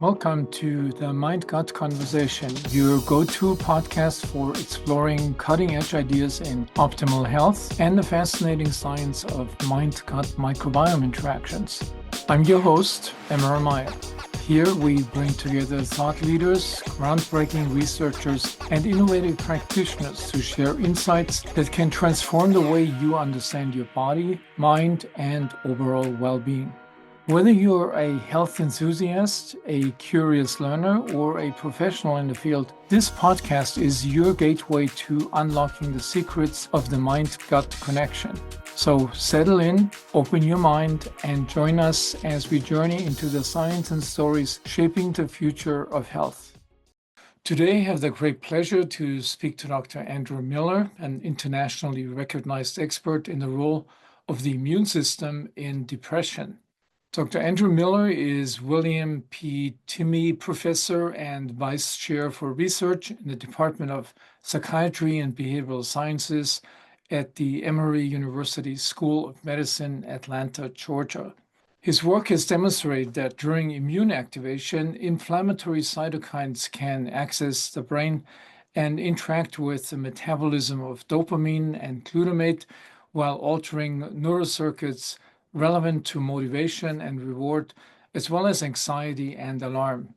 Welcome to the Mind Gut Conversation, your go-to podcast for exploring cutting-edge ideas in optimal health and the fascinating science of mind-gut microbiome interactions. I'm your host, Emory. Here we bring together thought leaders, groundbreaking researchers, and innovative practitioners to share insights that can transform the way you understand your body, mind, and overall well-being. Whether you're a health enthusiast, a curious learner, or a professional in the field, this podcast is your gateway to unlocking the secrets of the mind-gut connection. So settle in, open your mind, and join us as we journey into the science and stories shaping the future of health. Today, I have the great pleasure to speak to Dr. Andrew Miller, an internationally recognized expert in the role of the immune system in depression. Dr. Andrew Miller is William P. Timmie Professor and Vice Chair for Research in the Department of Psychiatry and Behavioral Sciences at the Emory University School of Medicine, Atlanta, Georgia. His work has demonstrated that during immune activation, inflammatory cytokines can access the brain and interact with the metabolism of dopamine and glutamate while altering neurocircuits relevant to motivation and reward, as well as anxiety and alarm.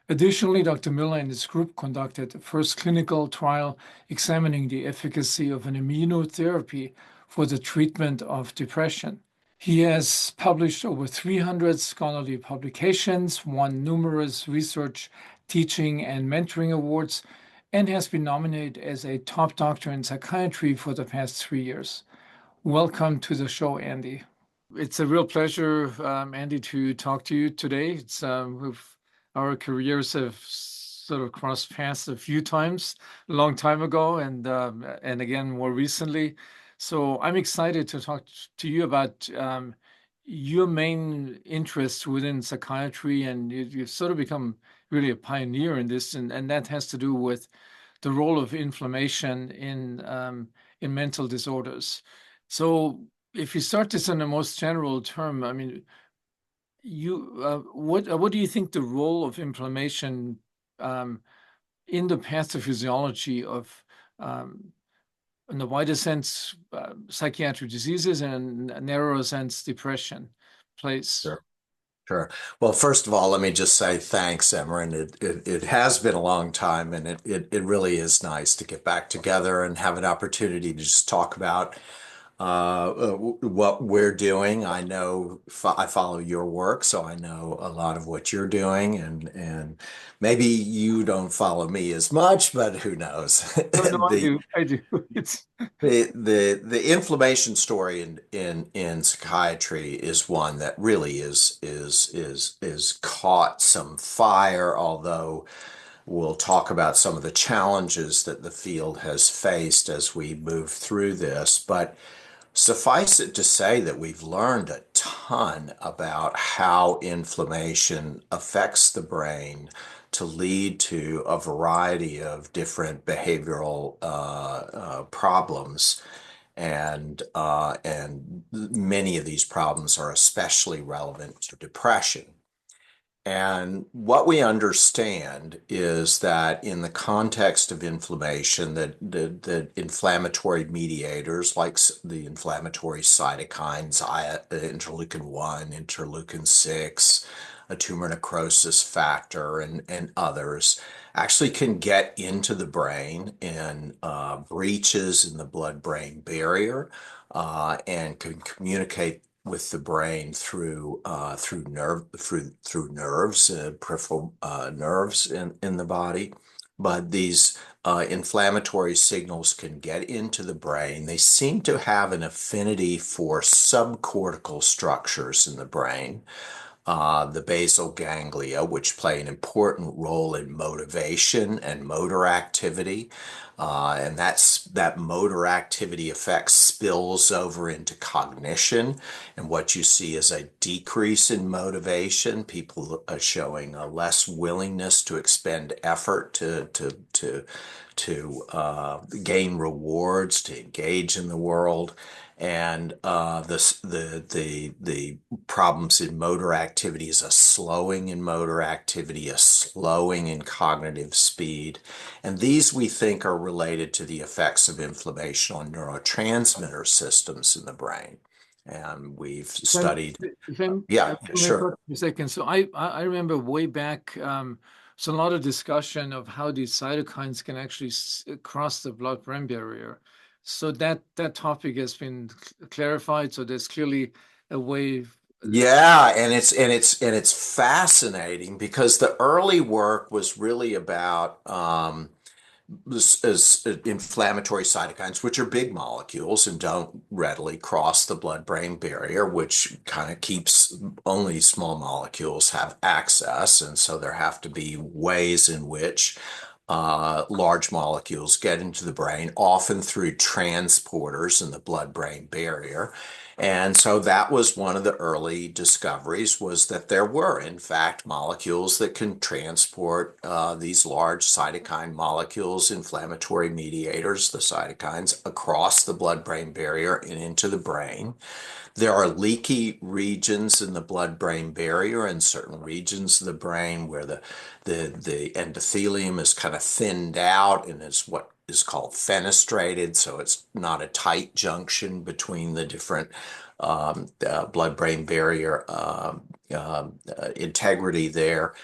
Additionally, Dr. Miller and his group conducted the first clinical trial examining the efficacy of an immunotherapy for the treatment of depression. He has published over 300 scholarly publications, won numerous research, teaching, and mentoring awards, and has been nominated as a top doctor in psychiatry for the past 3 years. Welcome to the show, Andy. It's a real pleasure, Andy, to talk to you today. It's our careers have sort of crossed paths a few times, a long time ago, and again more recently. So I'm excited to talk to you about your main interest within psychiatry, and you've sort of become really a pioneer in this, and that has to do with the role of inflammation in mental disorders. So if you start this in the most general term, I mean, what do you think the role of inflammation in the pathophysiology of, in the wider sense, psychiatric diseases and in a narrower sense, depression plays? Sure. Well, first of all, let me just say thanks, Emmer. It has been a long time, and it really is nice to get back together and have an opportunity to just talk about what we're doing. I know I follow your work, so I know a lot of what you're doing, and maybe you don't follow me as much, but who knows? No, I do. It's The inflammation story in psychiatry is one that really is caught some fire, although we'll talk about some of the challenges that the field has faced as we move through this. But suffice it to say that we've learned a ton about how inflammation affects the brain to lead to a variety of different behavioral problems. And many of these problems are especially relevant to depression. And what we understand is that in the context of inflammation, that inflammatory mediators like the inflammatory cytokines, interleukin 1, interleukin 6, a tumor necrosis factor, and others, actually can get into the brain in breaches in the blood-brain barrier and can communicate with the brain through nerves, peripheral nerves in the body. But these inflammatory signals can get into the brain. They seem to have an affinity for subcortical structures in the brain. The basal ganglia, which play an important role in motivation and motor activity. And that motor activity effect spills over into cognition. And what you see is a decrease in motivation. People are showing a less willingness to expend effort to gain rewards, to engage in the world. and the problems in motor activity is a slowing in motor activity, a slowing in cognitive speed, and these we think are related to the effects of inflammation on neurotransmitter systems in the brain. And we've If I'm, studied, if I'm, yeah, may sure. pause for a second. So I remember way back, so a lot of discussion of how these cytokines can actually cross the blood-brain barrier. So that topic has been clarified. So there's clearly a way. Yeah, and it's fascinating because the early work was really about as inflammatory cytokines, which are big molecules and don't readily cross the blood-brain barrier, which kind of keeps only small molecules have access. And so there have to be ways in which large molecules get into the brain, often through transporters in the blood-brain barrier. And so that was one of the early discoveries, was that there were, in fact, molecules that can transport these large cytokine molecules, inflammatory mediators, the cytokines, across the blood-brain barrier and into the brain. There are leaky regions in the blood-brain barrier and certain regions of the brain where the endothelium is kind of thinned out and is what is called fenestrated, so it's not a tight junction between the different blood-brain barrier integrity there.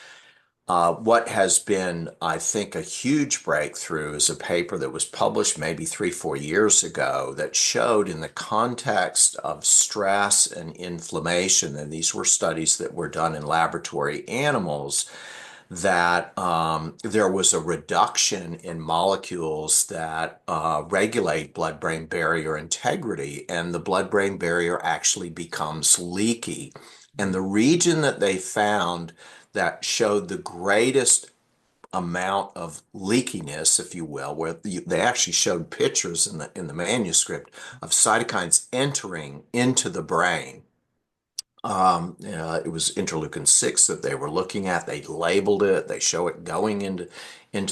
What has been, I think, a huge breakthrough is a paper that was published maybe 3, 4 years ago that showed in the context of stress and inflammation, and these were studies that were done in laboratory animals, that there was a reduction in molecules that regulate blood-brain barrier integrity, and the blood-brain barrier actually becomes leaky. And the region that they found that showed the greatest amount of leakiness, if you will, where they actually showed pictures in the manuscript of cytokines entering into the brain. It was interleukin-6 that they were looking at. They labeled it. They show it going into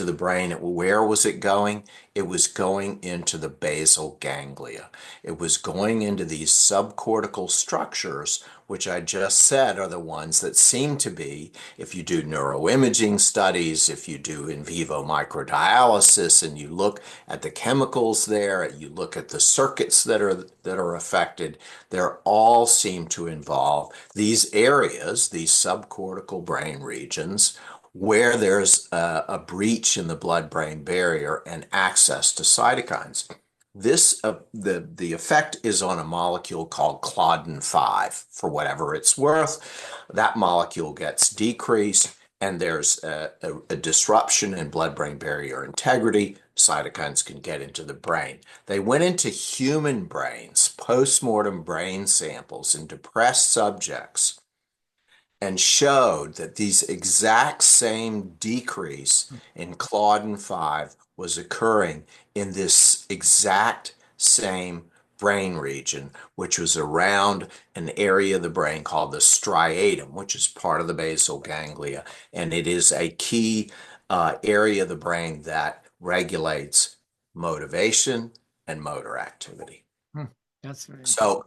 the brain. Where was it going? It was going into the basal ganglia. It was going into these subcortical structures, which I just said are the ones that seem to be, if you do neuroimaging studies, if you do in vivo microdialysis, and you look at the chemicals there, you look at the circuits that are affected, they all seem to involve these areas, these subcortical brain regions, where there's a breach in the blood-brain barrier and access to cytokines. The effect is on a molecule called Claudin-5. For whatever it's worth, that molecule gets decreased, and there's a disruption in blood-brain barrier integrity. Cytokines can get into the brain. They went into human brains, post-mortem brain samples in depressed subjects, and showed that these exact same decrease in Claudin 5 was occurring in this exact same brain region, which was around an area of the brain called the striatum, which is part of the basal ganglia. And it is a key area of the brain that regulates motivation and motor activity. Hmm, that's very interesting. So,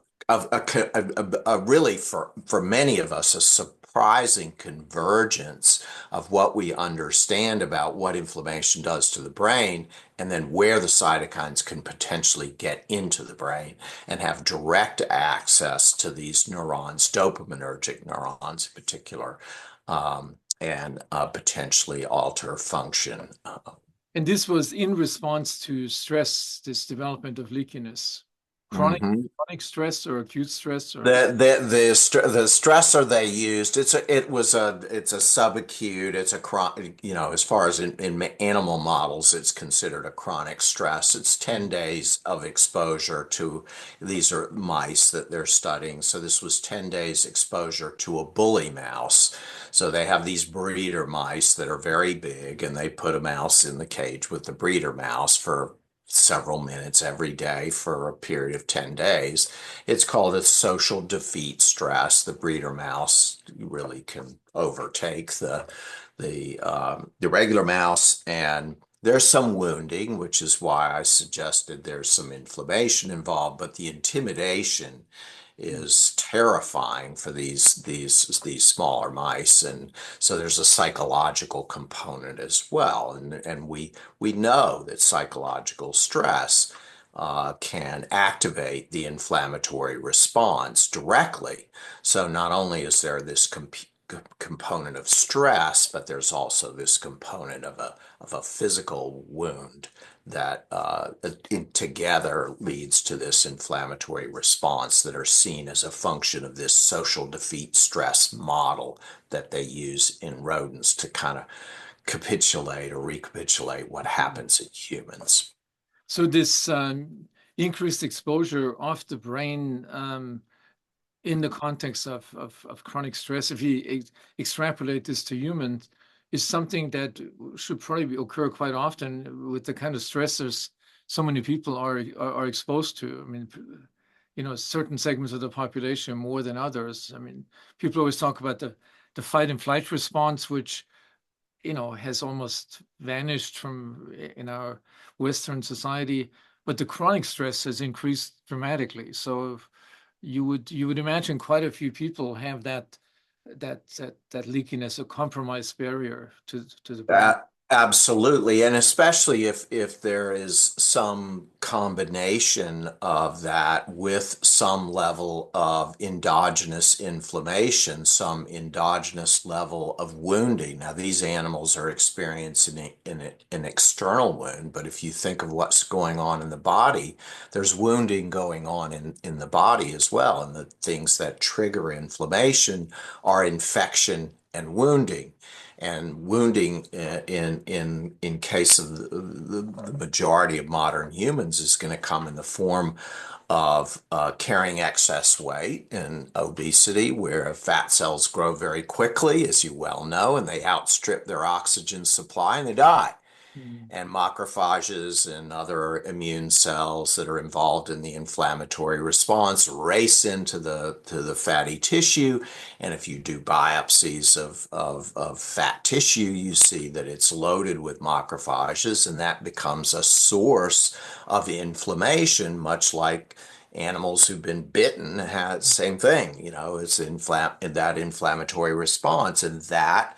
really, for many of us, a surprising convergence of what we understand about what inflammation does to the brain, and then where the cytokines can potentially get into the brain and have direct access to these neurons, dopaminergic neurons in particular, and potentially alter function. And this was in response to stress, this development of leakiness, chronic Mhm. chronic stress or acute stress or. The stressor they used, it's a subacute, it's a chronic, as far as in animal models, it's considered a chronic stress. It's 10 days of exposure to, these are mice that they're studying, so this was 10 days exposure to a bully mouse. So they have these breeder mice that are very big, and they put a mouse in the cage with the breeder mouse for several minutes every day for a period of 10 days. It's called a social defeat stress. The breeder mouse really can overtake the regular mouse, and there's some wounding, which is why I suggested there's some inflammation involved, but the intimidation Mm. is terrifying for these smaller mice, and so there's a psychological component as well, and we know that psychological stress can activate the inflammatory response directly. So not only is there this component of stress, but there's also this component of a physical wound that together leads to this inflammatory response that are seen as a function of this social defeat stress model that they use in rodents to kind of capitulate or recapitulate what happens in humans. So this increased exposure of the brain in the context of chronic stress, if you extrapolate this to humans, is something that should probably occur quite often with the kind of stressors so many people are exposed to. I mean, certain segments of the population more than others. I mean, people always talk about the fight and flight response, which has almost vanished from in our Western society, but the chronic stress has increased dramatically. So you would imagine quite a few people have that leakiness, a compromised barrier to the brain. Absolutely, and especially if there is some combination of that with some level of endogenous inflammation, some endogenous level of wounding. Now, these animals are experiencing an external wound, but if you think of what's going on in the body, there's wounding going on in the body as well. And the things that trigger inflammation are infection and wounding. And wounding in case of the majority of modern humans is going to come in the form of carrying excess weight and obesity, where fat cells grow very quickly, as you well know, and they outstrip their oxygen supply and they die. Mm. And macrophages and other immune cells that are involved in the inflammatory response race into the fatty tissue. And if you do biopsies of fat tissue, you see that it's loaded with macrophages, and that becomes a source of inflammation, much like animals who've been bitten had the same thing. It's that inflammatory response, and that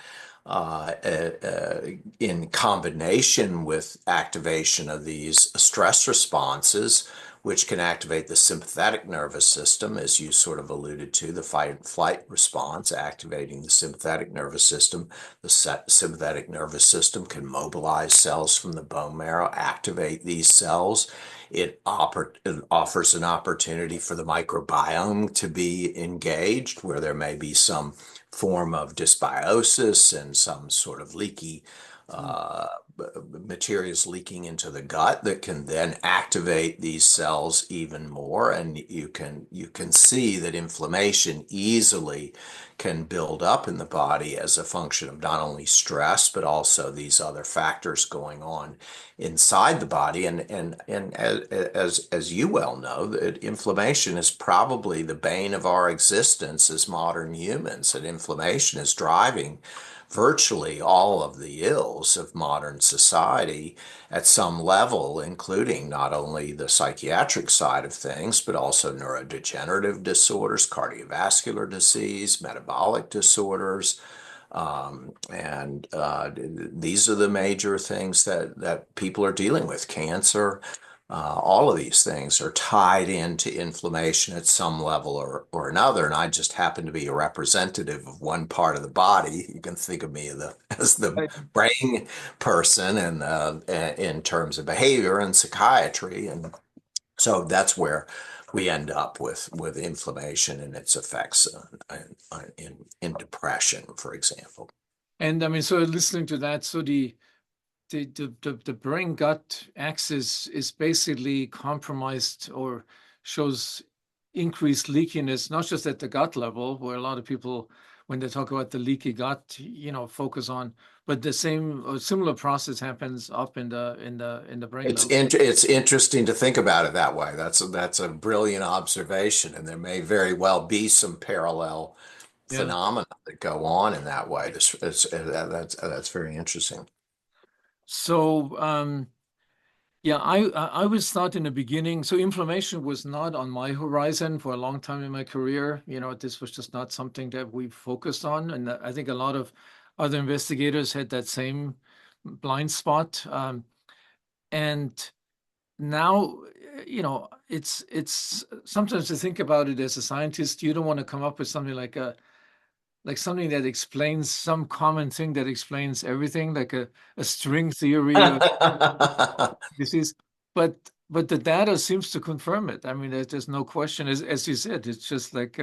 in combination with activation of these stress responses, which can activate the sympathetic nervous system, as you sort of alluded to, the fight and flight response, activating the sympathetic nervous system. The sympathetic nervous system can mobilize cells from the bone marrow, activate these cells. It offers an opportunity for the microbiome to be engaged, where there may be some form of dysbiosis and some sort of leaky Mm. uh, materials leaking into the gut that can then activate these cells even more. And you can see that inflammation easily can build up in the body as a function of not only stress but also these other factors going on inside the body. And as you well know, that inflammation is probably the bane of our existence as modern humans. That inflammation is driving virtually all of the ills of modern society at some level, including not only the psychiatric side of things, but also neurodegenerative disorders, cardiovascular disease, metabolic disorders. And these are the major things that people are dealing with. Cancer, all of these things are tied into inflammation at some level or another. And I just happen to be a representative of one part of the body. You can think of me as the Right. brain person, and in terms of behavior and psychiatry. And so that's where we end up with inflammation and its effects in depression, for example. And I mean, so listening to that, so the brain gut axis is basically compromised or shows increased leakiness, not just at the gut level, where a lot of people, when they talk about the leaky gut, focus on, but the same or similar process happens up in the brain level. It's interesting to think about it that way. That's a brilliant observation, and there may very well be some parallel Yeah. phenomena that go on in that way. That's very interesting. So, yeah, I was thought in the beginning. So inflammation was not on my horizon for a long time in my career. This was just not something that we focused on, and I think a lot of other investigators had that same blind spot. And now, it's sometimes to think about it as a scientist, you don't want to come up with something like something that explains some common thing that explains everything, like a string theory of disease. But the data seems to confirm it. I mean, there's no question. As you said, it's just like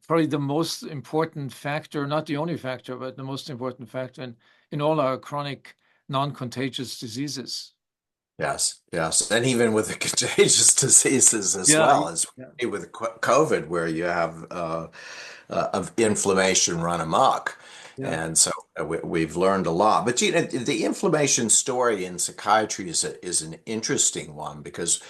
probably the most important factor, not the only factor, but the most important factor in all our chronic non-contagious diseases. Yes, yes. And even with the contagious diseases as Yeah, well as yeah, with COVID, where you have of inflammation run amok. yeah. And so we've learned a lot. But the inflammation story in psychiatry is an interesting one because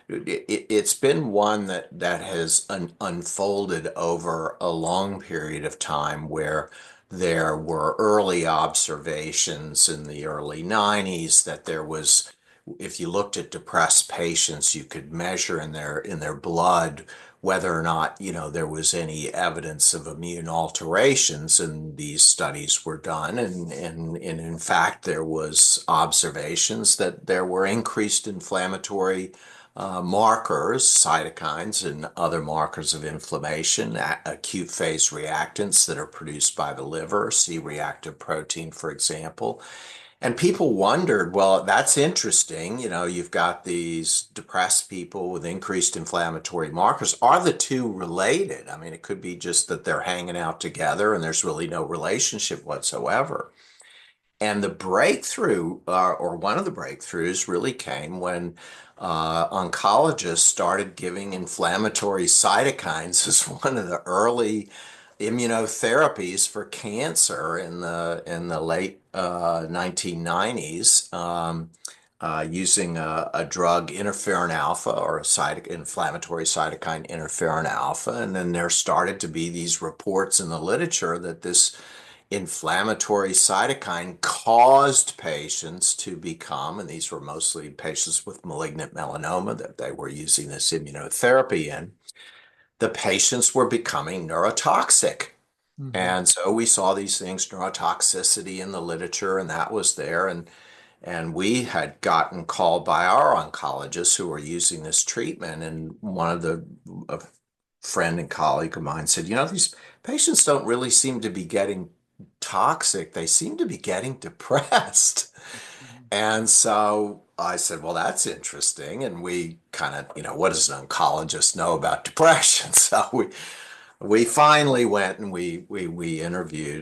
it's been one that has unfolded over a long period of time where there were early observations in the early 90s that there was, if you looked at depressed patients, you could measure in their blood whether or not, there was any evidence of immune alterations, and these studies were done. And in fact, there was observations that there were increased inflammatory markers, cytokines, and other markers of inflammation, acute phase reactants that are produced by the liver, C-reactive protein, for example. And people wondered, well, that's interesting. You've got these depressed people with increased inflammatory markers. Are the two related? I mean, it could be just that they're hanging out together and there's really no relationship whatsoever. And the breakthrough, or one of the breakthroughs, really came when oncologists started giving inflammatory cytokines as one of the early immunotherapies for cancer in the late 1990s, using a drug interferon alpha, or inflammatory cytokine interferon alpha. And then there started to be these reports in the literature that this inflammatory cytokine caused patients to become, and these were mostly patients with malignant melanoma that they were using this immunotherapy in, the patients were becoming neurotoxic. Mhm. And so we saw these things, neurotoxicity in the literature, and that was there. And we had gotten called by our oncologists who were using this treatment. And one of a friend and colleague of mine said, these patients don't really seem to be getting toxic. They seem to be getting depressed. Mhm. And so I said, well, that's interesting. And we kind of, what does an oncologist know about depression? So we finally went and we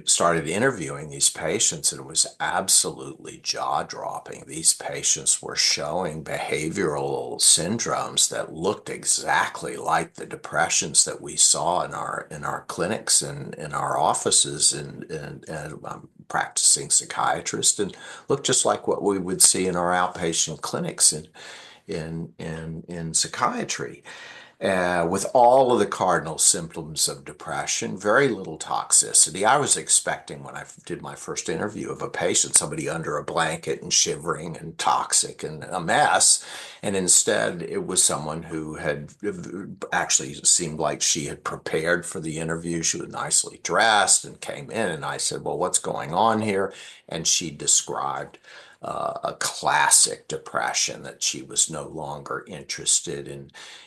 started interviewing these patients, and it was absolutely jaw-dropping. These patients were showing behavioral syndromes that looked exactly like the depressions that we saw in our clinics and in our offices, and I'm practicing psychiatrist, and looked just like what we would see in our outpatient clinics in psychiatry, with all of the cardinal symptoms of depression, very little toxicity. I was expecting, when I did my first interview of a patient, somebody under a blanket and shivering and toxic and a mess. And instead, it was someone who had actually seemed like she had prepared for the interview. She was nicely dressed and came in, and I said, well, what's going on here? And she described a classic depression, that she was no longer interested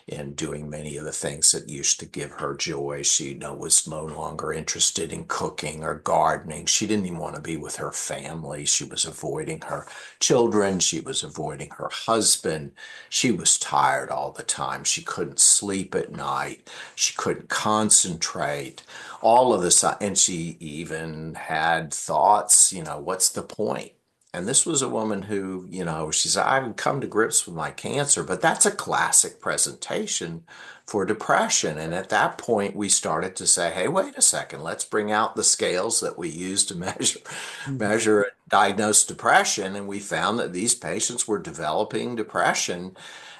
in doing many of the things that used to give her joy. She, was no longer interested in cooking or gardening. She didn't even want to be with her family. She was avoiding her children. She was avoiding her husband. She was tired all the time. She couldn't sleep at night. She couldn't concentrate. All of this, and she even had thoughts, what's the point? And this was a woman who, she said, I've come to grips with my cancer, but that's a classic presentation for depression. And at that point, we started to say, hey, wait a second, let's bring out the scales that we use to Mhm. measure and diagnose depression. And we found that these patients were developing depression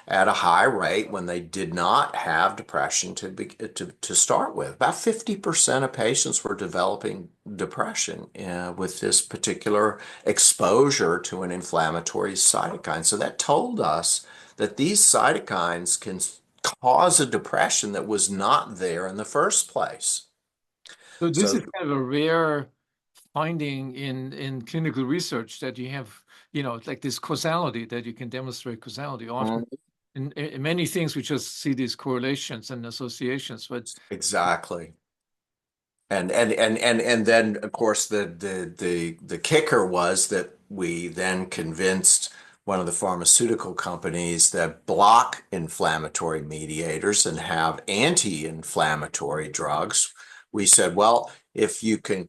at a high rate when they did not have depression to start with. About 50% of patients were developing depression with this particular exposure to an inflammatory cytokine. So that told us that these cytokines can cause a depression that was not there in the first place. So this is So kind of a rare finding in clinical research that you have, like this causality that you can demonstrate causality. Often in many things we just see these correlations and associations, but exactly. And then of course the kicker was that we then convinced one of the pharmaceutical companies that block inflammatory mediators and have anti-inflammatory drugs. We said, well, if you can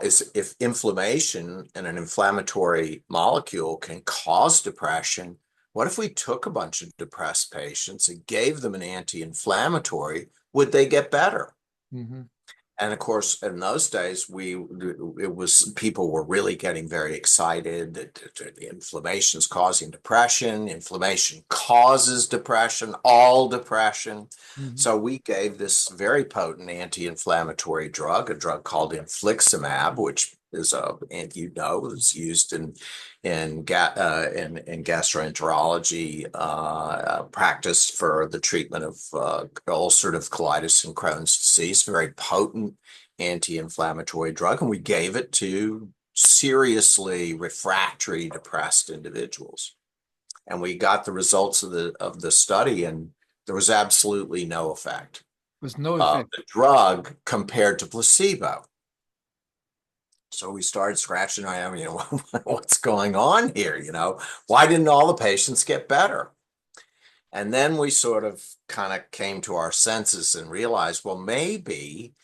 if inflammation and an inflammatory molecule can cause depression, what if we took a bunch of depressed patients and gave them an anti-inflammatory? Would they get better? Mhm. And of course, in those days, it was people were really getting very excited that the inflammation is causing depression. Inflammation causes depression, all depression. Mhm. So we gave this very potent anti-inflammatory drug, a drug called infliximab, which is and is used in gastroenterology practice for the treatment of ulcerative colitis and Crohn's disease. Very potent anti-inflammatory drug, and we gave it to seriously refractory depressed individuals. And we got the results of the study, and there was absolutely no effect With no of effect. the drug compared to placebo. So we started scratching our head, what's going on here? Why didn't all the patients get better? And then we sort of kind of came to our senses and realized, well, maybe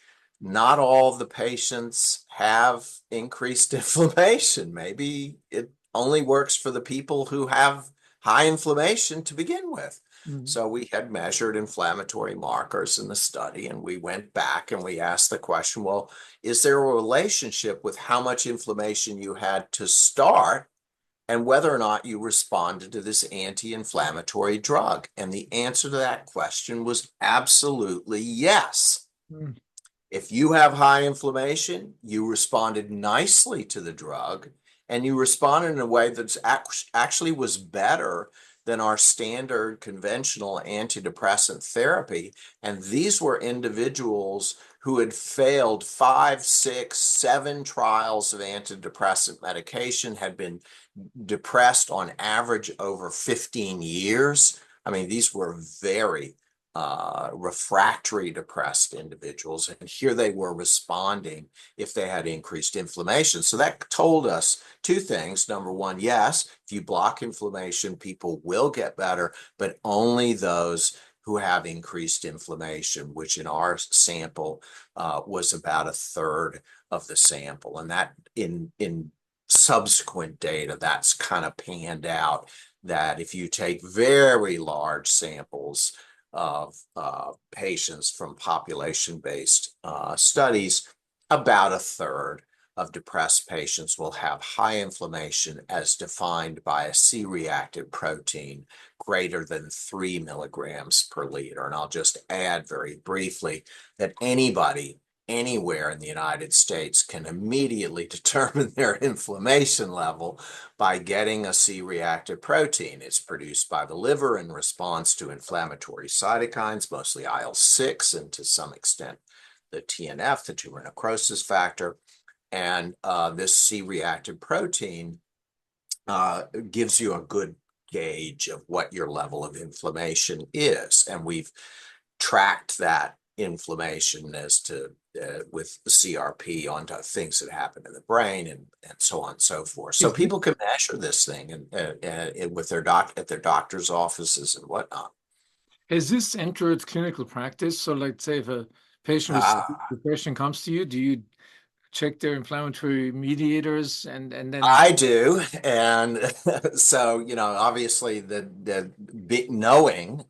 not all of the patients have increased inflammation. Maybe it only works for the people who have high inflammation to begin with. Mhm. So we had measured inflammatory markers in the study, and we went back and we asked the question, well, is there a relationship with how much inflammation you had to start and whether or not you responded to this anti-inflammatory drug? And the answer to that question was absolutely yes. Mhm. If you have high inflammation, you responded nicely to the drug, and you responded in a way that actually was better than our standard conventional antidepressant therapy. And these were individuals who had failed 5, 6, 7 trials of antidepressant medication, had been depressed on average over 15 years. I mean, these were very refractory depressed individuals, and here they were responding if they had increased inflammation. So that told us two things. Number one, yes, if you block inflammation, people will get better, but only those who have increased inflammation, which in our sample was about a third of the sample. And that in subsequent data, that's kind of panned out that if you take very large samples of patients from population-based studies, about a third of depressed patients will have high inflammation as defined by a C-reactive protein greater than 3 milligrams per liter. And I'll just add very briefly that anybody anywhere in the United States can immediately determine their inflammation level by getting a C-reactive protein. It's produced by the liver in response to inflammatory cytokines, mostly IL-6 and to some extent the TNF, the tumor necrosis factor. And this C-reactive protein gives you a good gauge of what your level of inflammation is. And we've tracked that inflammation as to with the CRP onto things that happen in the brain and so on and so forth. So Is this, people can measure this thing and with their at their doctor's offices and whatnot. has this entered clinical practice? So, like, say, if a patient with depression comes to you, do you check their inflammatory mediators and then I do, and so obviously the knowing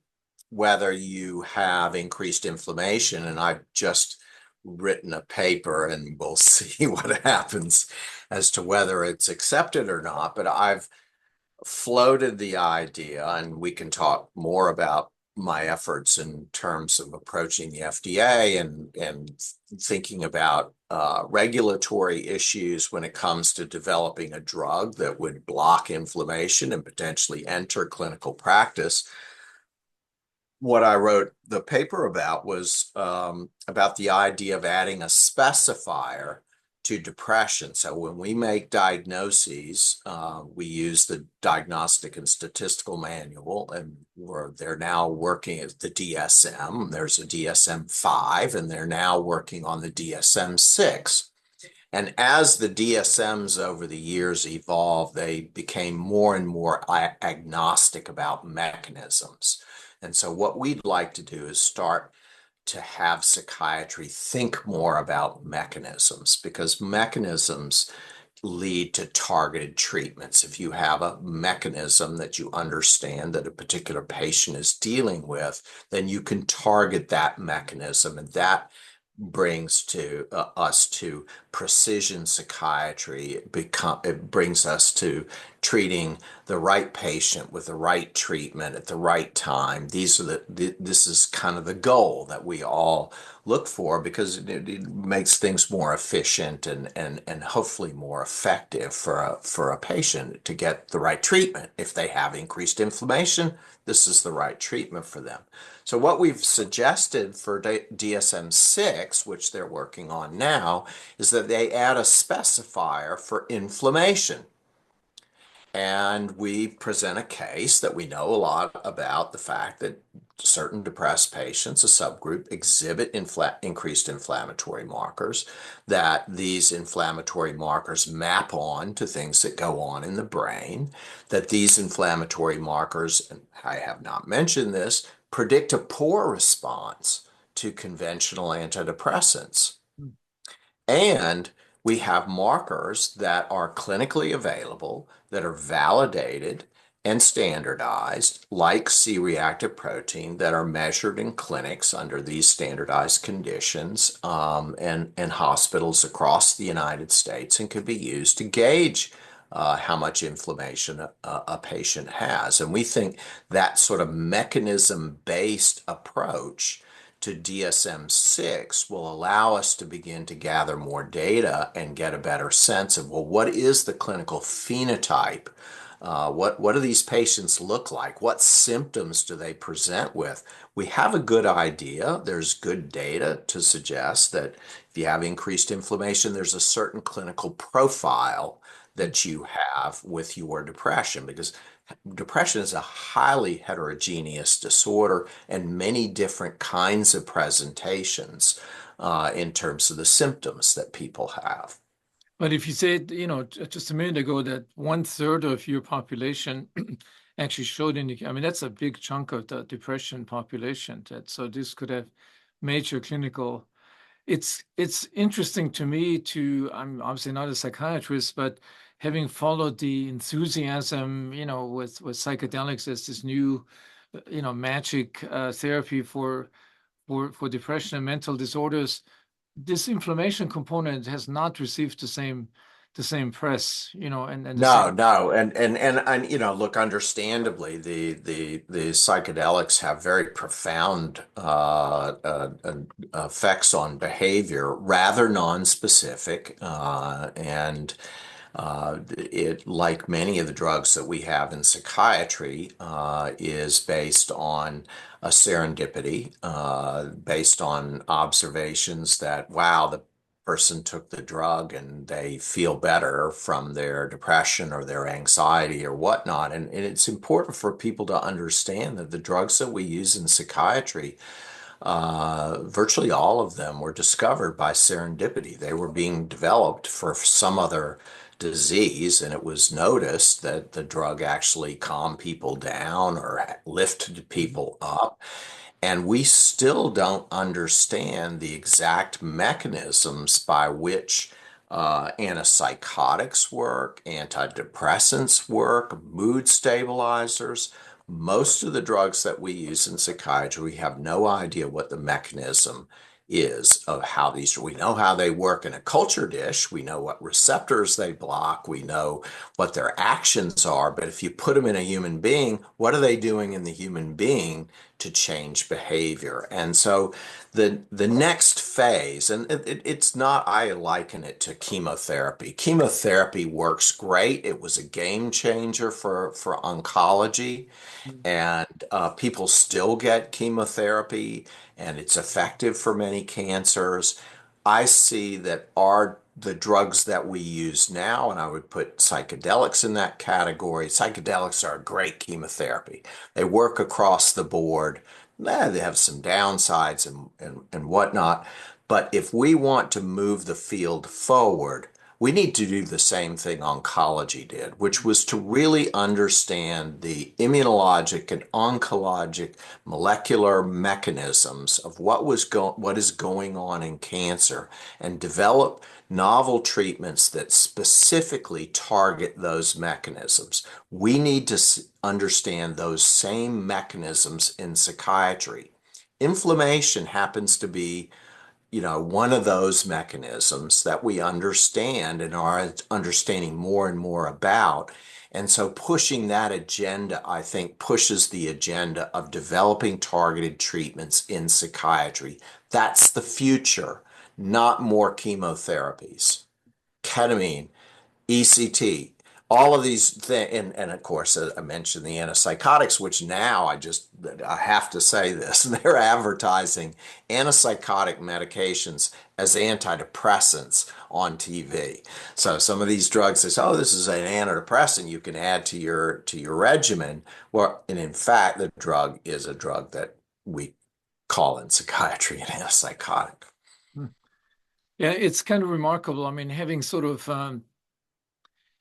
whether you have increased inflammation, and I've just written a paper, and we'll see what happens as to whether it's accepted or not. But I've floated the idea, and we can talk more about my efforts in terms of approaching the FDA and thinking about regulatory issues when it comes to developing a drug that would block inflammation and potentially enter clinical practice. What I wrote the paper about was about the idea of adding a specifier to depression. So when we make diagnoses, we use the Diagnostic and Statistical Manual, and they're now working at the DSM. There's a DSM-5, and they're now working on the DSM-6. And as the DSMs over the years evolved, they became more and more agnostic about mechanisms. And so what we'd like to do is start to have psychiatry think more about mechanisms, because mechanisms lead to targeted treatments. If you have a mechanism that you understand that a particular patient is dealing with, then you can target that mechanism, and that brings to us to precision psychiatry. It brings us to treating the right patient with the right treatment at the right time. This is kind of the goal that we all look for, because it makes things more efficient and hopefully more effective for a patient to get the right treatment. If they have increased inflammation, this is the right treatment for them. So what we've suggested for DSM-6, which they're working on now, is that they add a specifier for inflammation. And we present a case that we know a lot about the fact that certain depressed patients, a subgroup, exhibit increased inflammatory markers, that these inflammatory markers map on to things that go on in the brain, that these inflammatory markers, and I have not mentioned this, predict a poor response to conventional antidepressants. And we have markers that are clinically available, that are validated and standardized, like C-reactive protein, that are measured in clinics under these standardized conditions, and hospitals across the United States, and could be used to gauge how much inflammation a patient has. And we think that sort of mechanism-based approach to DSM-6 will allow us to begin to gather more data and get a better sense of, well, what is the clinical phenotype? What do these patients look like? What symptoms do they present with? We have a good idea. There's good data to suggest that if you have increased inflammation, there's a certain clinical profile that you have with your depression, because depression is a highly heterogeneous disorder and many different kinds of presentations in terms of the symptoms that people have. But if you said, just a minute ago that 1/3 of your population actually showed I mean, that's a big chunk of the depression population. So this could have major clinical. It's interesting to me I'm obviously not a psychiatrist, but having followed the enthusiasm, with psychedelics as this new, magic therapy for depression and mental disorders, this inflammation component has not received the same press, and the No, same. no, and look, understandably, the psychedelics have very profound effects on behavior, rather non-specific, and it, like many of the drugs that we have in psychiatry, is based on a serendipity, based on observations that, wow, the person took the drug and they feel better from their depression or their anxiety or whatnot. And it's important for people to understand that the drugs that we use in psychiatry, virtually all of them were discovered by serendipity. They were being developed for some other disease, and it was noticed that the drug actually calmed people down or lifted people up. And we still don't understand the exact mechanisms by which antipsychotics work, antidepressants work, mood stabilizers. Most of the drugs that we use in psychiatry, we have no idea what the mechanism is of how these, we know how they work in a culture dish. We know what receptors they block. We know what their actions are. But if you put them in a human being, what are they doing in the human being to change behavior? And so the next phase, and it's not, I liken it to chemotherapy. Chemotherapy works great. It was a game changer for oncology, Mm. and people still get chemotherapy, and it's effective for many cancers. I see that the drugs that we use now, and I would put psychedelics in that category. Psychedelics are a great chemotherapy. They work across the board. They have some downsides and whatnot. But if we want to move the field forward, we need to do the same thing oncology did, which was to really understand the immunologic and oncologic molecular mechanisms of what is going on in cancer, and develop novel treatments that specifically target those mechanisms. We need to understand those same mechanisms in psychiatry. Inflammation happens to be, one of those mechanisms that we understand and are understanding more and more about. And so pushing that agenda, I think, pushes the agenda of developing targeted treatments in psychiatry. That's the future, not more chemotherapies. Ketamine, ECT, all of these things, and of course, I mentioned the antipsychotics, which now I have to say this, they're advertising antipsychotic medications as antidepressants on TV. So some of these drugs say, oh, this is an antidepressant you can add to your regimen. Well, and in fact, the drug is a drug that we call in psychiatry an antipsychotic. Mm. Yeah, it's kind of remarkable. I mean, having sort of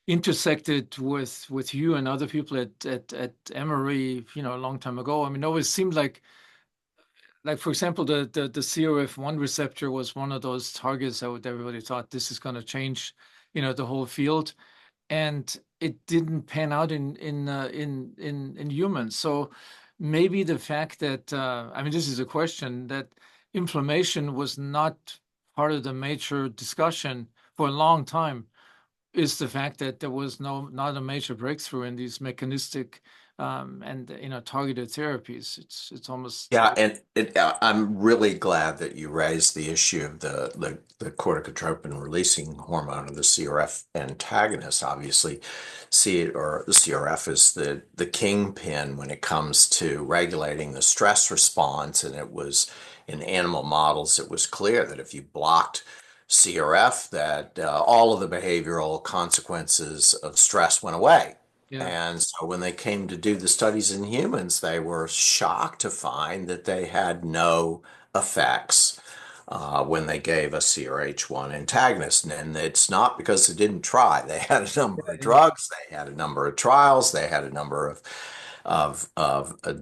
intersected with you and other people at Emory, a long time ago. I mean, it always seemed like for example, the CRF1 receptor was one of those targets that everybody thought this is going to change, the whole field, and it didn't pan out in humans. So maybe the fact that I mean, this is a question that inflammation was not part of the major discussion for a long time is the fact that there was not a major breakthrough in these mechanistic and targeted therapies. It's almost Yeah, and I'm really glad that you raised the issue of the corticotropin releasing hormone, or the CRF antagonist. Obviously, or the CRF is the kingpin when it comes to regulating the stress response. And it was in animal models, it was clear that if you blocked CRF, that all of the behavioral consequences of stress went away. yeah. And so when they came to do the studies in humans, they were shocked to find that they had no effects when they gave a CRH1 antagonist. And it's not because they didn't try. They had a number of Yeah. drugs, they had a number of trials, they had a number of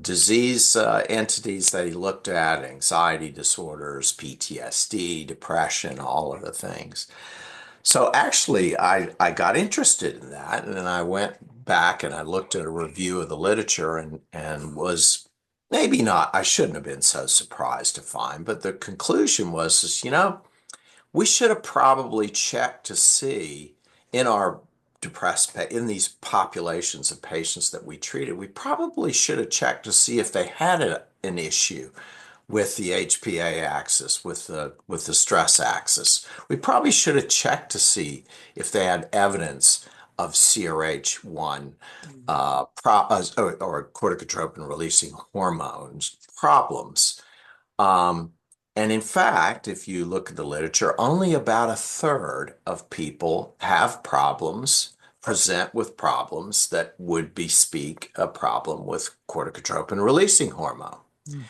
disease entities that he looked at, anxiety disorders, PTSD, depression, all of the things. So actually, I got interested in that, and then I went back and I looked at a review of the literature, and was maybe not, I shouldn't have been so surprised to find, but the conclusion was, we should have probably checked to see in our in these populations of patients that we treated, we probably should have checked to see if they had an issue with the HPA axis, with the stress axis. We probably should have checked to see if they had evidence of CRH1 Mm. or corticotropin releasing hormones problems. Um, and in fact, if you look at the literature, only about a third of people have problems, present with problems that would bespeak a problem with corticotropin releasing hormone. Mm.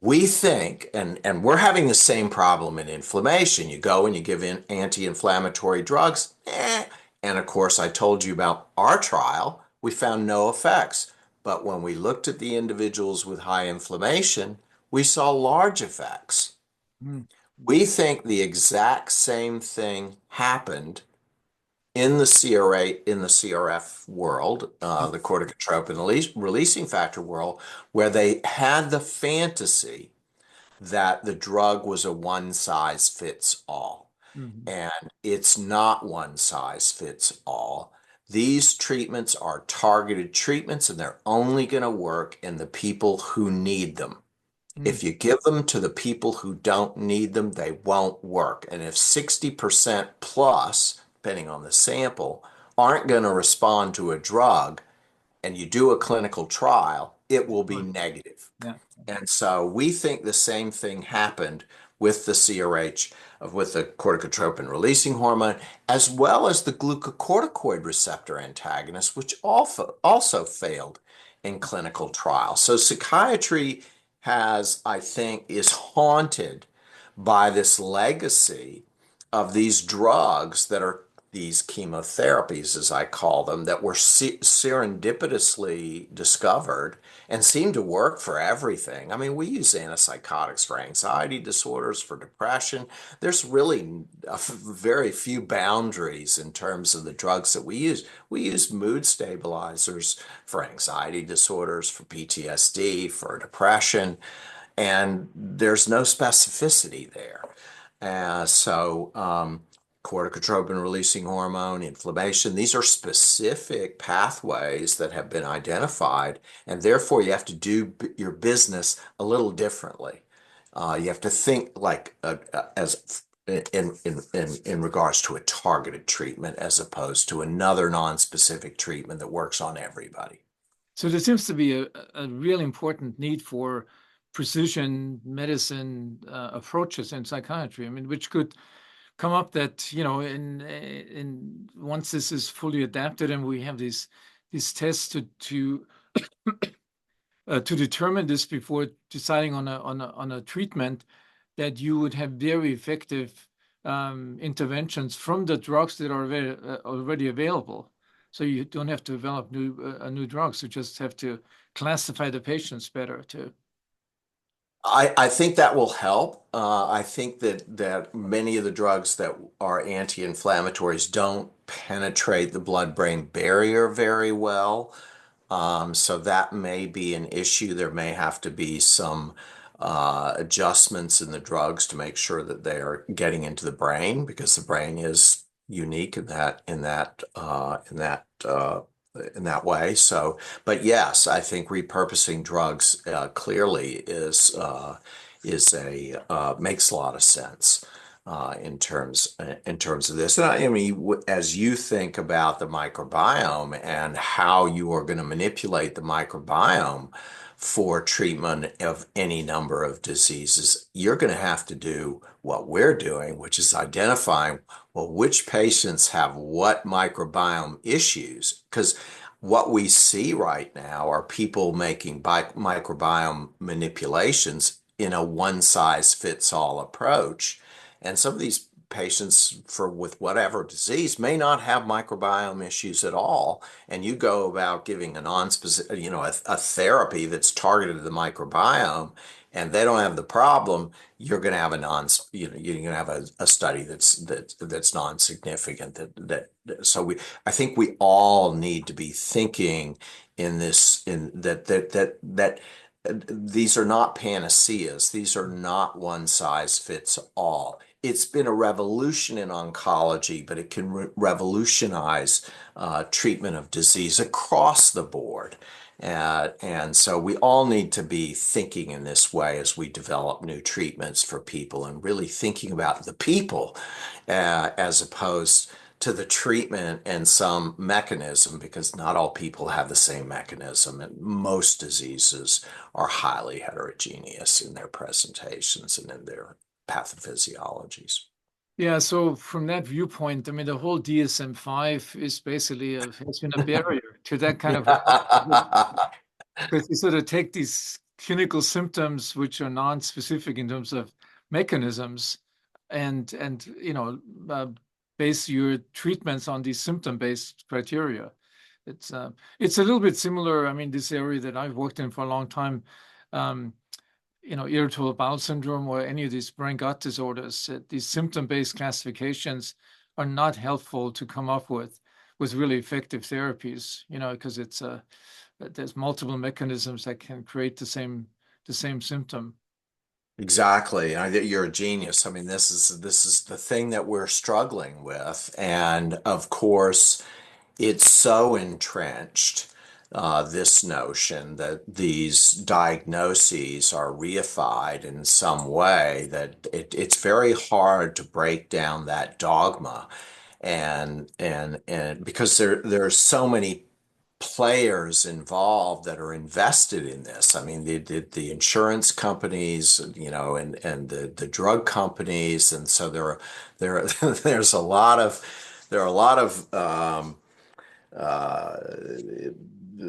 We think, and we're having the same problem in inflammation. You go and you give in anti-inflammatory drugs, and of course, I told you about our trial. We found no effects. But when we looked at the individuals with high inflammation, we saw large effects. Mm. We think the exact same thing happened in the CRF world, the corticotropin releasing factor world, where they had the fantasy that the drug was a one size fits all. Mhm. And it's not one size fits all. These treatments are targeted treatments and they're only going to work in the people who need them. Mm. If you give them to the people who don't need them, they won't work. And if 60% plus, depending on the sample, aren't going to respond to a drug and you do a clinical trial, it will be Right. negative. Yeah. And so we think the same thing happened with the CRH, with the corticotropin releasing hormone, as well as the glucocorticoid receptor antagonist, which also failed in clinical trials. So psychiatry I think, is haunted by this legacy of these drugs that are these chemotherapies, as I call them, that were serendipitously discovered and seem to work for everything. I mean, we use antipsychotics for anxiety disorders, for depression. There's really very few boundaries in terms of the drugs that we use. We use mood stabilizers for anxiety disorders, for PTSD, for depression, and there's no specificity there. Corticotropin releasing hormone, inflammation, these are specific pathways that have been identified, and therefore you have to do your business a little differently. You have to think like as in regards to a targeted treatment as opposed to another non-specific treatment that works on everybody. So there seems to be a really important need for precision medicine approaches in psychiatry. I mean, which could come up that, in once this is fully adapted and we have these tests to determine this before deciding on a treatment, that you would have very effective interventions from the drugs that are already available. So you don't have to develop new drugs. You just have to classify the patients better too. I think that will help. I think that many of the drugs that are anti-inflammatories don't penetrate the blood-brain barrier very well. So that may be an issue. There may have to be some adjustments in the drugs to make sure that they are getting into the brain, because the brain is unique in that way. So, but yes, I think repurposing drugs clearly is a makes a lot of sense in terms of this. And I mean, as you think about the microbiome and how you are going to manipulate the microbiome for treatment of any number of diseases, you're going to have to do what we're doing, which is identifying, well, which patients have what microbiome issues. Because what we see right now are people making microbiome manipulations in a one size fits all approach. And some of these patients with whatever disease may not have microbiome issues at all. And you go about giving a non-specific, a therapy that's targeted to the microbiome, and they don't have the problem, you're going to have you're going to have a study that's non-significant. I think we all need to be thinking in this, in that these are not panaceas. These are not one size fits all. It's been a revolution in oncology, but it can revolutionize treatment of disease across the board. And so we all need to be thinking in this way as we develop new treatments for people, and really thinking about the people as opposed to the treatment and some mechanism, because not all people have the same mechanism, and most diseases are highly heterogeneous in their presentations and in their pathophysiologies. Yeah, so from that viewpoint, I mean, the whole DSM-5 is basically has been a barrier to that kind of approach. Because you sort of take these clinical symptoms which are non-specific in terms of mechanisms, and base your treatments on these symptom-based criteria. It's a little bit similar. I mean, this area that I've worked in for a long time, um, irritable bowel syndrome or any of these brain gut disorders, these symptom-based classifications are not helpful to come up with really effective therapies, because there's multiple mechanisms that can create the same symptom. Exactly. You're a genius. I mean, this is the thing that we're struggling with. And of course, it's so entrenched, this notion that these diagnoses are reified in some way that it's very hard to break down that dogma. And because there's so many players involved that are invested in this. I mean, the insurance companies, and the drug companies, and so there there's a lot of there are a lot of uh,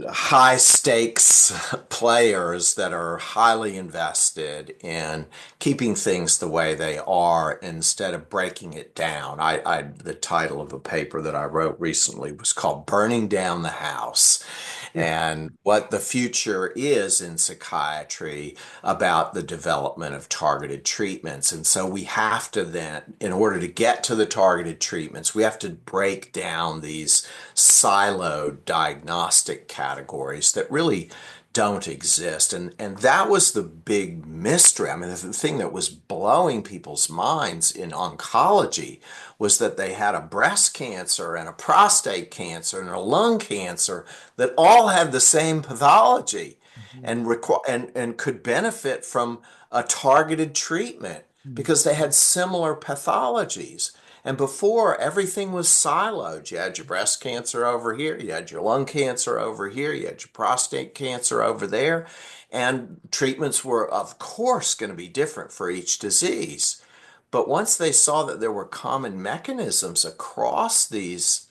high stakes players that are highly invested in keeping things the way they are instead of breaking it down. The title of a paper that I wrote recently was called Burning Down the House, Yeah. and what the future is in psychiatry about the development of targeted treatments. And so we have to then, in order to get to the targeted treatments, we have to break down these siloed diagnostic categories that really don't exist. And that was the big mystery. I mean, the thing that was blowing people's minds in oncology was that they had a breast cancer and a prostate cancer and a lung cancer that all had the same pathology Mhm. and could benefit from a targeted treatment Mhm. because they had similar pathologies. And before, everything was siloed. You had your breast cancer over here, you had your lung cancer over here, you had your prostate cancer over there. And treatments were, of course, going to be different for each disease. But once they saw that there were common mechanisms across these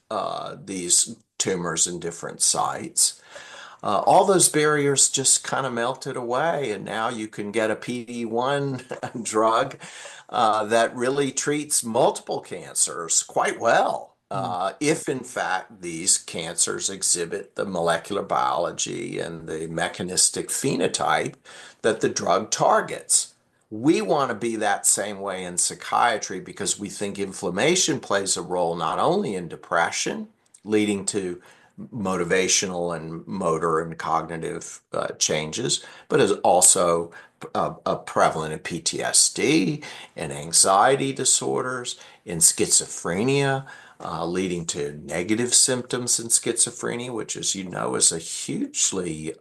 tumors in different sites, all those barriers just kind of melted away, and now you can get a PD-1 drug that really treats multiple cancers quite well. Mhm. If in fact these cancers exhibit the molecular biology and the mechanistic phenotype that the drug targets. We want to be that same way in psychiatry because we think inflammation plays a role not only in depression, leading to motivational and motor and cognitive changes, but is also prevalent in PTSD and anxiety disorders, in schizophrenia, leading to negative symptoms in schizophrenia, which, as you know, is a hugely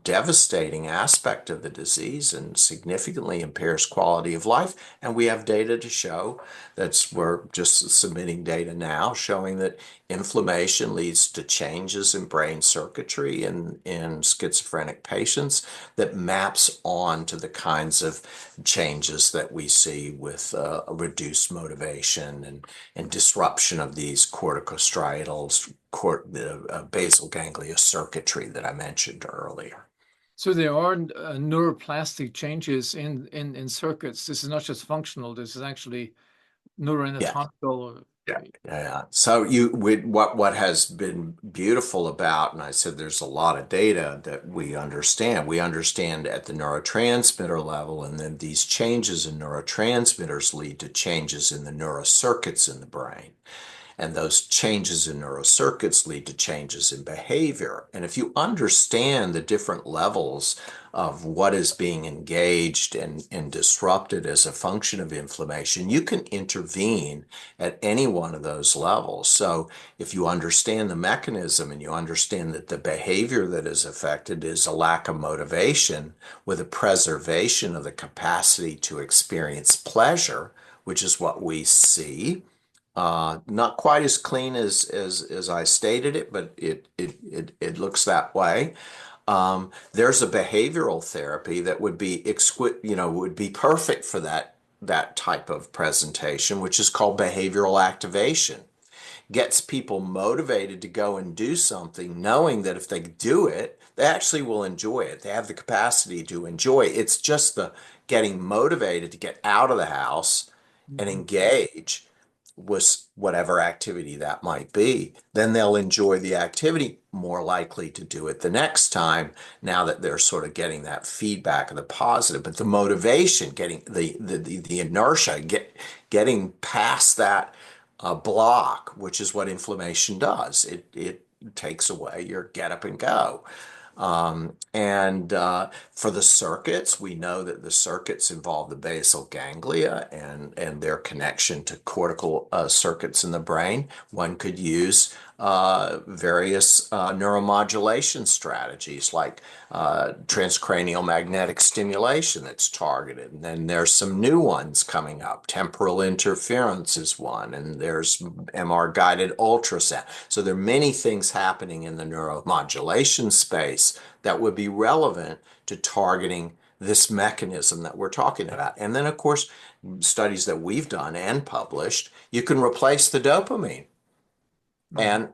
devastating aspect of the disease and significantly impairs quality of life. And we have data to show we're just submitting data now showing that inflammation leads to changes in brain circuitry in schizophrenic patients that maps on to the kinds of changes that we see with a reduced motivation and disruption of these corticostriatal, basal ganglia circuitry that I mentioned earlier. So there are neuroplastic changes in circuits. This is not just functional. This is actually Yeah. neuroanatomical. Yeah, yeah. So what has been beautiful about, and I said there's a lot of data that we understand. We understand at the neurotransmitter level, and then these changes in neurotransmitters lead to changes in the neurocircuits in the brain. And those changes in neurocircuits lead to changes in behavior. And if you understand the different levels of what is being engaged and disrupted as a function of inflammation, you can intervene at any one of those levels. So if you understand the mechanism and you understand that the behavior that is affected is a lack of motivation with a preservation of the capacity to experience pleasure, which is what we see, not quite as clean as I stated it, but it looks that way. There's a behavioral therapy that would be would be perfect for that type of presentation, which is called behavioral activation. Gets people motivated to go and do something, knowing that if they do it, they actually will enjoy it. They have the capacity to enjoy it. It's just the getting motivated to get out of the house and Mhm. engage with whatever activity that might be. Then they'll enjoy the activity, more likely to do it the next time, now that they're sort of getting that feedback of the positive. But the motivation, getting the inertia, getting past that block, which is what inflammation does. It takes away your get up and go. And for the circuits, we know that the circuits involve the basal ganglia and their connection to cortical circuits in the brain. One could use various neuromodulation strategies like transcranial magnetic stimulation that's targeted. And then there's some new ones coming up. Temporal interference is one, and there's MR guided ultrasound. So there are many things happening in the neuromodulation space that would be relevant to targeting this mechanism that we're talking about. And then, of course, studies that we've done and published, you can replace the dopamine. Mhm. And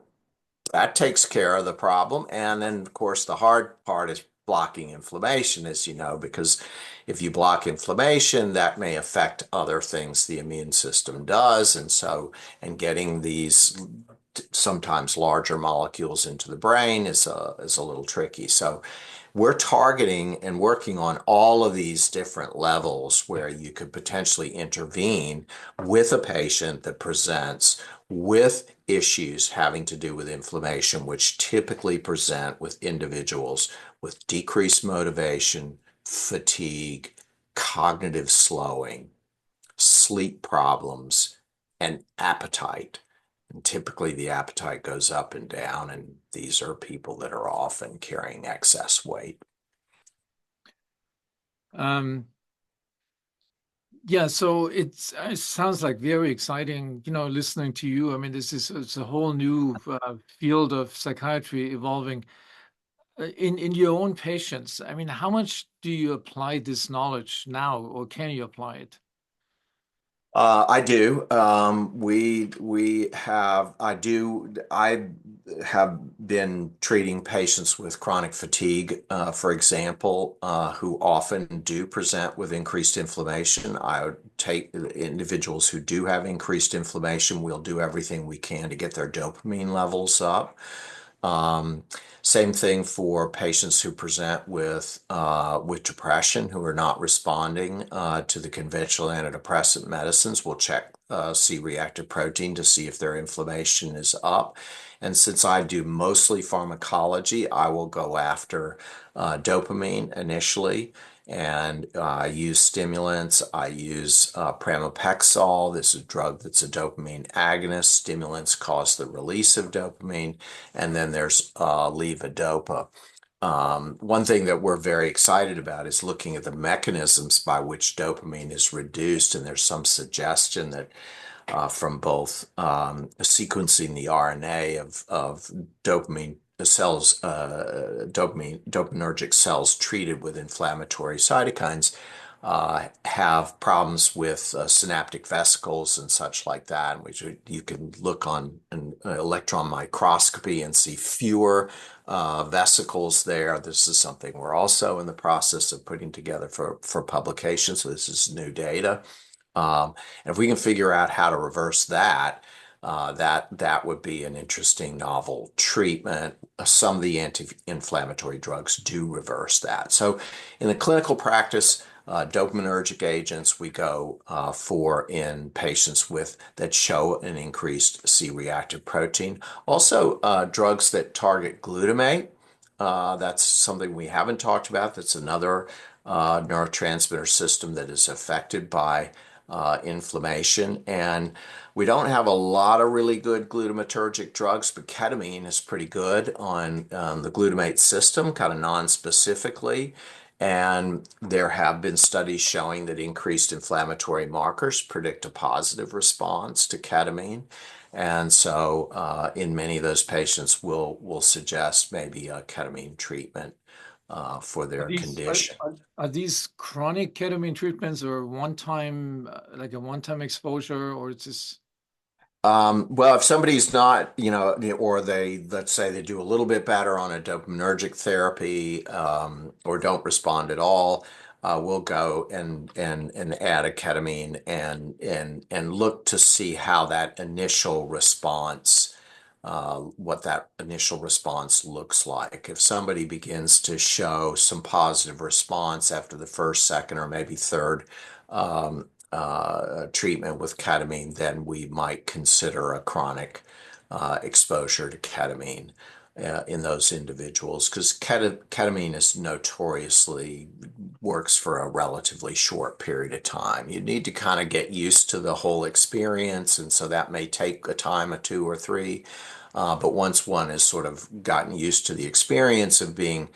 that takes care of the problem. And then, of course, the hard part is blocking inflammation, as you know, because if you block inflammation, that may affect other things the immune system does. And getting these sometimes larger molecules into the brain is a little tricky. So we're targeting and working on all of these different levels where you could potentially intervene with a patient that presents with issues having to do with inflammation, which typically present with individuals with decreased motivation, fatigue, cognitive slowing, sleep problems, and appetite. And typically the appetite goes up and down, and these are people that are often carrying excess weight. Um, yeah, so it sounds like very exciting, listening to you. I mean, it's a whole new field of psychiatry evolving. In your own patients, I mean, how much do you apply this knowledge now, or can you apply it? I do. We have. I do. I have been treating patients with chronic fatigue, for example, who often do present with increased inflammation. I would take individuals who do have increased inflammation. We'll do everything we can to get their dopamine levels up. Um, Same thing for patients who present with depression who are not responding to the conventional antidepressant medicines. We'll check C-reactive protein to see if their inflammation is up. And since I do mostly pharmacology, I will go after dopamine initially and I use stimulants. I use pramipexole. This is a drug that's a dopamine agonist. Stimulants cause the release of dopamine. And then there's levodopa. One thing that we're very excited about is looking at the mechanisms by which dopamine is reduced. And there's some suggestion that from both sequencing the RNA of dopamine cells, dopaminergic cells treated with inflammatory cytokines have problems with synaptic vesicles and such like that, which you can look on an electron microscopy and see fewer vesicles there. This is something we're also in the process of putting together for publication. So this is new data. And if we can figure out how to reverse that, that would be an interesting novel treatment. Some of the anti-inflammatory drugs do reverse that. So in the clinical practice, dopaminergic agents we go for in patients with that show an increased C-reactive protein. Also, drugs that target glutamate. That's something we haven't talked about. That's another neurotransmitter system that is affected by inflammation. And we don't have a lot of really good glutamatergic drugs, but ketamine is pretty good on the glutamate system, kind of non-specifically. And there have been studies showing that increased inflammatory markers predict a positive response to ketamine. And so in many of those patients, we'll suggest maybe a ketamine treatment for Are their these are, condition. are, are these chronic ketamine treatments or like a one-time exposure, or it's just Well, if somebody's not, or let's say they do a little bit better on a dopaminergic therapy, or don't respond at all, we'll go and add a ketamine and look to see how that initial response, what that initial response looks like. If somebody begins to show some positive response after the first, second, or maybe third, treatment with ketamine, then we might consider a chronic exposure to ketamine. in those individuals because ketamine is notoriously works for a relatively short period of time. You need to kind of get used to the whole experience, and so that may take a time or two or three. But once one has sort of gotten used to the experience of being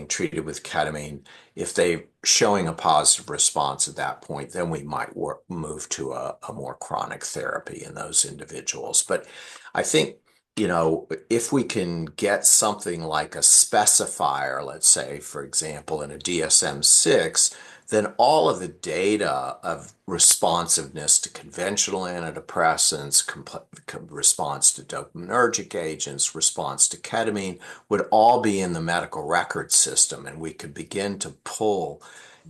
treated with ketamine, if they're showing a positive response at that point, then we might move to a more chronic therapy in those individuals. But I think, if we can get something like a specifier, let's say, for example, in a DSM-6, then all of the data of responsiveness to conventional antidepressants, response to dopaminergic agents, response to ketamine would all be in the medical record system, and we could begin to pull,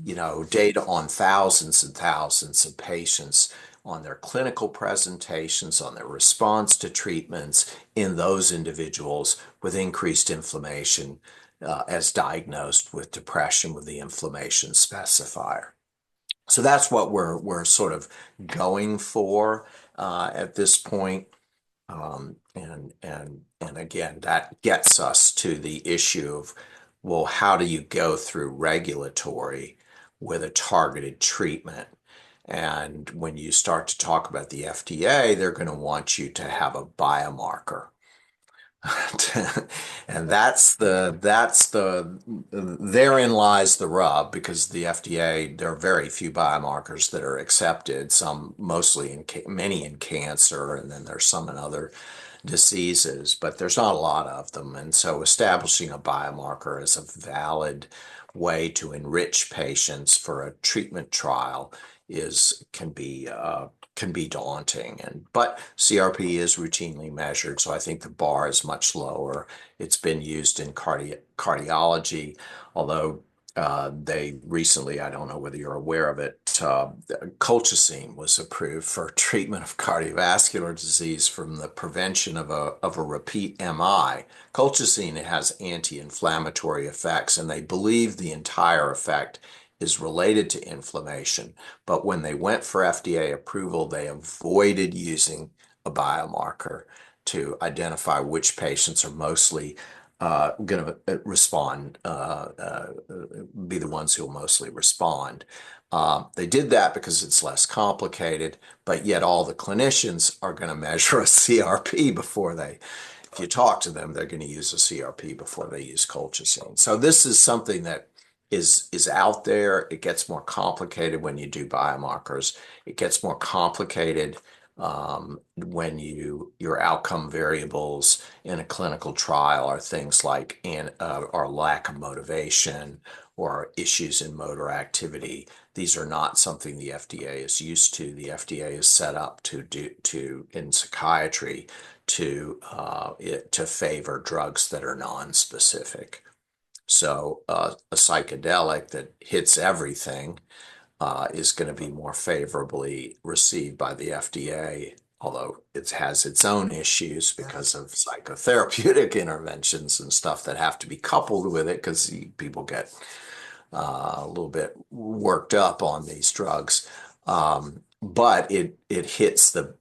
data on thousands and thousands of patients on their clinical presentations, on their response to treatments in those individuals with increased inflammation as diagnosed with depression with the inflammation specifier. So that's what we're sort of going for at this point. And again, that gets us to the issue of, well, how do you go through regulatory with a targeted treatment? And when you start to talk about the FDA, they're going to want you to have a biomarker. And therein lies the rub, because the FDA, there are very few biomarkers that are accepted, some mostly many in cancer, and then there's some in other diseases, but there's not a lot of them. And so establishing a biomarker as a valid way to enrich patients for a treatment trial can be daunting. But CRP is routinely measured, so I think the bar is much lower. It's been used in cardiology, although they recently, I don't know whether you're aware of it, colchicine was approved for treatment of cardiovascular disease from the prevention of a repeat MI. Colchicine has anti-inflammatory effects, and they believe the entire effect is related to inflammation. But when they went for FDA approval, they avoided using a biomarker to identify which patients are mostly going to respond, be the ones who will mostly respond. They did that because it's less complicated, but yet all the clinicians are going to measure a CRP before if you talk to them, they're going to use a CRP before they use colchicine. So this is something that is out there. It gets more complicated when you do biomarkers. It gets more complicated when your outcome variables in a clinical trial are things like or lack of motivation or issues in motor activity. These are not something the FDA is used to. The FDA is set up in psychiatry to favor drugs that are non-specific. So a psychedelic that hits everything is going to be more favorably received by the FDA, although it has its own issues because of psychotherapeutic interventions and stuff that have to be coupled with it, because people get a little bit worked up on these drugs. But it hits the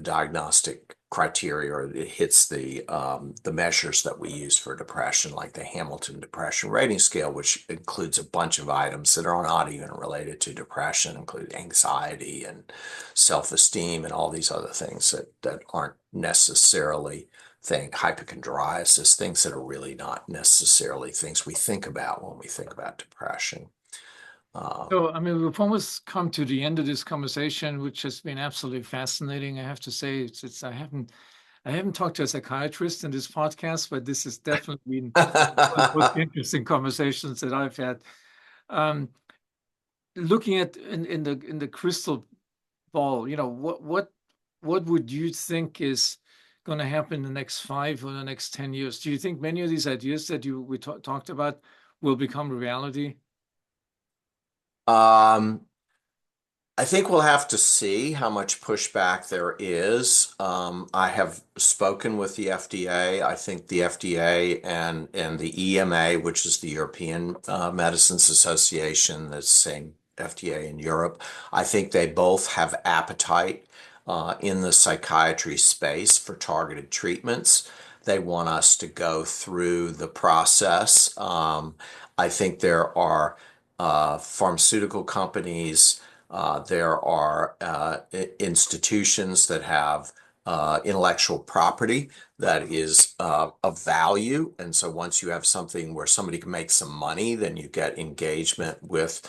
diagnostic criteria, or it hits the measures that we use for depression, like the Hamilton Depression Rating Scale, which includes a bunch of items that are not even related to depression, including anxiety and self-esteem and all these other things that aren't necessarily hypochondriasis, things that are really not necessarily things we think about when we think about depression. So, I mean, we've almost come to the end of this conversation, which has been absolutely fascinating. I have to say, I haven't talked to a psychiatrist in this podcast, but this has definitely been one of the most interesting conversations that I've had. Looking at in the crystal ball, what would you think is going to happen in the next 5 or the next 10 years? Do you think many of these ideas that we talked about will become reality? I think we'll have to see how much pushback there is. I have spoken with the FDA. I think the FDA and the EMA, which is the European Medicines Association, the same FDA in Europe, I think they both have appetite in the psychiatry space for targeted treatments. They want us to go through the process. I think there are pharmaceutical companies, there are institutions that have intellectual property that is of value. And so once you have something where somebody can make some money, then you get engagement with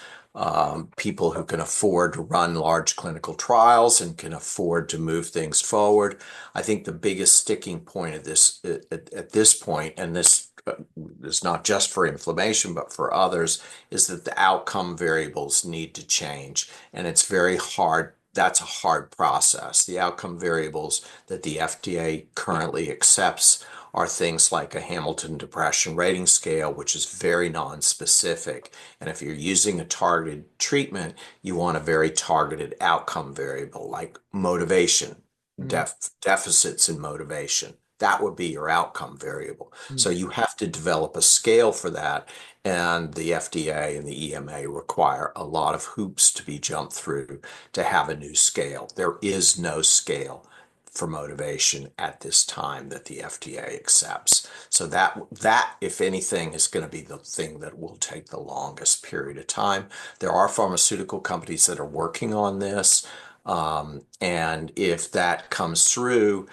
people who can afford to run large clinical trials and can afford to move things forward. I think the biggest sticking point of this at this point, and this is not just for inflammation, but for others, is that the outcome variables need to change. And it's very hard. That's a hard process. The outcome variables that the FDA currently accepts are things like a Hamilton Depression Rating Scale, which is very non-specific. And if you're using a targeted treatment, you want a very targeted outcome variable like motivation, Mm, deficits in motivation. That would be your outcome variable. mm, So you have to develop a scale for that. And the FDA and the EMA require a lot of hoops to be jumped through to have a new scale. There is no scale for motivation at this time that the FDA accepts. So that if anything is going to be the thing that will take the longest period of time. There are pharmaceutical companies that are working on this. And if that comes through,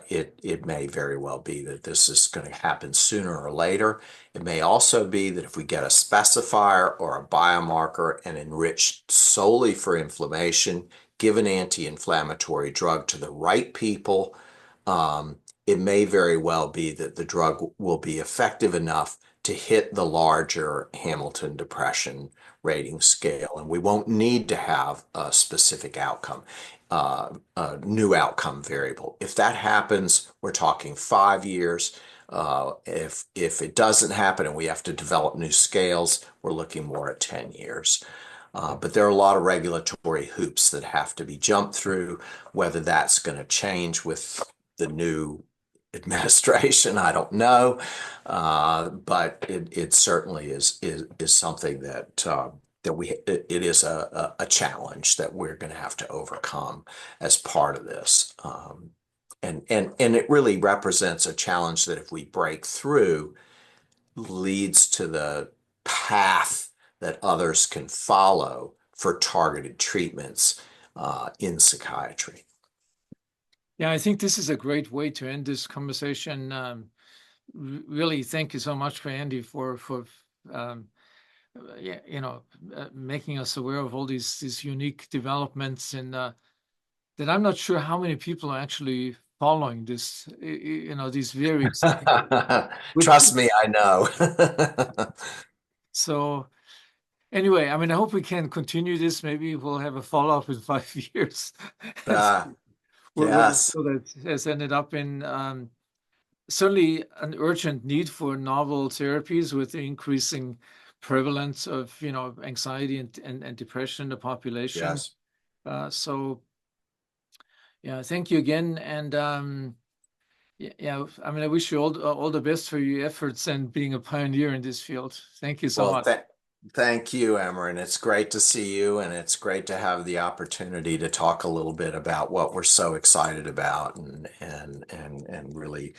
it may very well be that this is going to happen sooner or later. It may also be that if we get a specifier or a biomarker and enriched solely for inflammation, give an anti-inflammatory drug to the right people, it may very well be that the drug will be effective enough to hit the larger Hamilton Depression Rating Scale, and we won't need to have a specific outcome, a new outcome variable. If that happens, we're talking 5 years. If it doesn't happen and we have to develop new scales, we're looking more at 10 years. But there are a lot of regulatory hoops that have to be jumped through. Whether that's going to change with the new administration, I don't know. But it certainly is something that it is a challenge that we're going to have to overcome as part of this. And it really represents a challenge that if we break through, leads to the path that others can follow for targeted treatments in psychiatry. yeah, I think this is a great way to end this conversation. Really, thank you so much for Andy for um, yeah, making us aware of all these unique developments, and that I'm not sure how many people are actually following this. These very exciting. With Trust me, I know. so anyway, I mean, I hope we can continue this. Maybe we'll have a follow-up in 5 years. Uh, Where the yes, field has ended up in. Certainly an urgent need for novel therapies with the increasing prevalence of, anxiety and depression in the population. yes. So yeah, thank you again. And yeah, I mean, I wish you all the best for your efforts and being a pioneer in this field. Thank you so Well, much. thank you, Emory. It's great to see you, and it's great to have the opportunity to talk a little bit about what we're so excited about, and really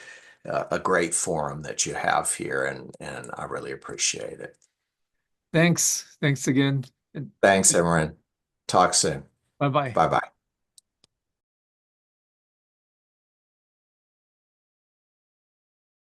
a great forum that you have here, and I really appreciate it. Thanks. Thanks again. And Thanks, Emory. Talk soon. bye-bye. Bye bye.